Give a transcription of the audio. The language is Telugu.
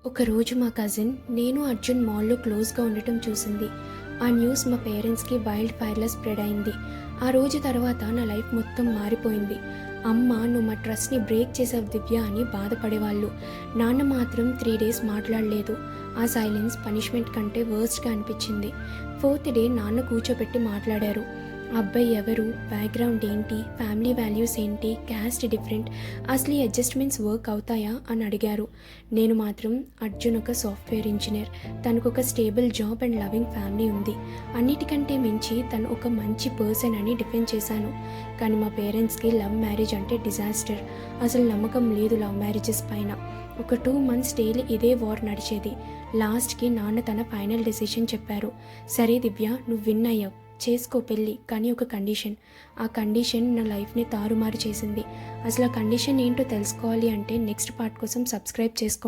ఒకరోజు మా కజిన్ నేను అర్జున్ మాల్లో క్లోజ్గా ఉండటం చూసింది. ఆ న్యూస్ మా పేరెంట్స్కి వైల్డ్ ఫైర్లా స్ప్రెడ్ అయింది. ఆ రోజు తర్వాత నా లైఫ్ మొత్తం మారిపోయింది. అమ్మ నువ్వు మా ట్రస్ట్ని బ్రేక్ చేసావు దివ్య అని బాధపడేవాళ్ళు. నాన్న మాత్రం 3 డేస్ మాట్లాడలేదు. ఆ సైలెన్స్ పనిష్మెంట్ కంటే వర్స్ట్గా అనిపించింది. 4th డే నాన్న కూర్చోబెట్టి మాట్లాడారు. ఆ అబ్బాయి ఎవరు, బ్యాక్గ్రౌండ్ ఏంటి, ఫ్యామిలీ వాల్యూస్ ఏంటి, క్యాస్ట్ డిఫరెంట్, అసలు ఈ అడ్జస్ట్మెంట్స్ వర్క్ అవుతాయా అని అడిగారు. నేను మాత్రం అర్జున్ ఒక సాఫ్ట్వేర్ ఇంజనీర్, తనకు ఒక stable job and loving family ఉంది, అన్నిటికంటే మించి తను ఒక మంచి పర్సన్ అని డిఫెండ్ చేశాను. కానీ మా పేరెంట్స్కి లవ్ మ్యారేజ్ అంటే డిజాస్టర్. అసలు నమ్మకం లేదు లవ్ మ్యారేజెస్ పైన. ఒక 2 మంత్స్ డైలీ ఇదే వార్ నడిచేది. లాస్ట్కి నాన్న తన ఫైనల్ డెసిషన్ చెప్పారు. సరే దివ్య, నువ్వు విన్ అయ్యావు, చేసుకో పెళ్ళి, కానీ ఒక కండిషన్. ఆ కండిషన్ నా లైఫ్ని తారుమారు చేసింది. అసలు ఆ కండిషన్ ఏంటో తెలుసుకోవాలి అంటే నెక్స్ట్ పార్ట్ కోసం సబ్స్క్రైబ్ చేసుకో.